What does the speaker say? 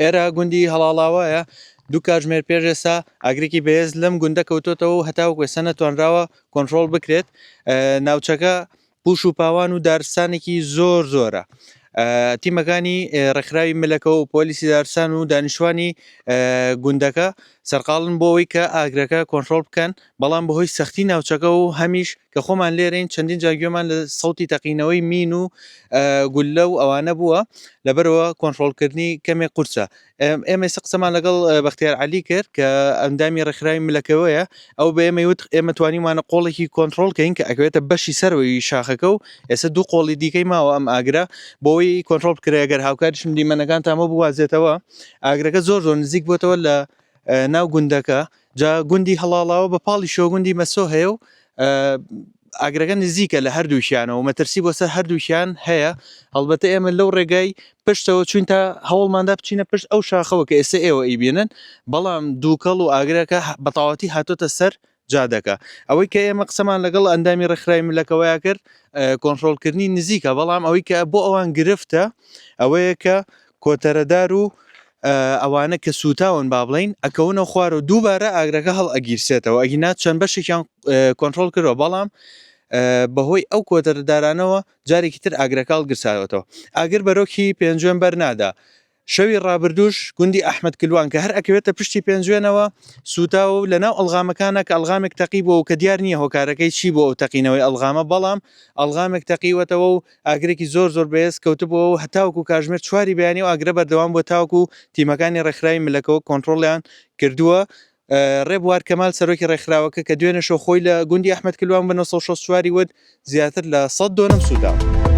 ئێرە گوندی هەڵاڵاوایە دوو کاتژمێر پێش ئێستا ئاگرێکی بەهێز لەم گوندە کەوتۆتەوە هەتاوەکو ئێستا نەتوانراوە کۆنتڕۆڵ بکرێت. ناوچەکە پوش و پاوان و دارستانێکی زۆرە. تیمەکانی ڕێکخراوی ملەکە و پۆلیسی دارستان و دانیشتوانی گوندەکە سەرقاڵن بۆ ئەوەی کە ئاگرەکە کۆنتڕۆڵ بکەن، بەڵام بەهۆی سەختی ناوچەکە و هەمیش کە خۆمان لێرەین چەندین جاگوێمان لە سەوتی تەقینەوەی مین و گولە و ئەوانە بووە، لەبەرەوە کۆنتڕۆڵکردنی کەمێک قورسە. ئێمە قسەمان لەگەڵ بەختیار عەلی کرد کە ئەندامی ڕێکخراوی ملەکەوەیە، ئەو بە ئێمە وت ئێمە توانیمانە قۆڵێکی کۆنتڕۆڵکەین کە ئەکەوێتە بەشی سەرەوەی شاخەکە و ئێستا دوو قۆڵی دیکەی ماوە ئەم ئاگرە بۆەوەی کۆنتڕۆڵ بکرێت. ئەگەر هاوکاریشم دیمەنەکان تامە بوازێتەوە ئاگرەکە زۆر نزیک بۆتەوە لە ناو گوندەکە. جا گوندی هەڵاڵاوە بە پاڵی شۆگوندی مەسۆ هەیە و ئاگرەکە نزیکە لە هەردووشیانەوە و مەترسی بۆ سەر هەردووشیان هەیە. هەڵبەتە ئێمە لەو ڕێگای پشتەوە چوین تا هەوڵماندا بچینە پشت ئەو شاخەوە کە ئێستا ئێوە ئیبینن، بەڵام دووکەڵ و ئاگرەکە بەتەواوەتی هاتۆتە سەر جادەکە. ئەوەی کە ئێمە قسەمان لەگەڵ ئەندامی ڕێکخراوی ملەکەوەیە کرد کۆنتڕۆڵکردنی نزیکە، بەڵام ئەوەی کە بۆ ئەوان گرفتە ئەوەیە کە کۆتەرەدار و ئەوانە کە سوتاون با بڵین ئەکەونە خوارە و دووبارە ئاگرەکە هەڵ ئەگیرسێتەوە. ئەگینات چەند بەشێکیان کۆنتڕۆڵ کردەوە، بەڵام بەهۆی ئەو کۆتەرەدارانەوە جارێکی تر ئاگرەکە هەڵگرساوەتەوە. ئاگر بەرۆکی پێنجوێن بەرنادا. شەوی ڕابردووش گوندی ئەحمەد کلوان کە هەر ئەکەوێتە پشتی پێنجوێنەوە سوتاوە و لەناو ئەلغامەکانە کە ئەلغامێک تەقیبەوە و کە دیار نییە هۆکارەکەی چی بۆ ئەو تەقینەوەی ئەلغامە، بەڵام ئەلغامێک تەقیوەتەوە و ئاگرێکی زۆر بەهێز کەوتبەوە و هەتاوکو کاتژمێر 4 بەیانی و ئاگرە بەردەوام بۆ تاوکو تیمەکانی ڕێکخراوی ملەکەوە کۆنتڕۆڵیان کردووە. ڕێبوار کەمال سەرۆکی ڕێکخراوەکە کە دوێنێ شۆ خۆی لە گوندی ئەحمەد کلوان بە 964 وت زیاتر لە 100 دۆنەم سووداوە.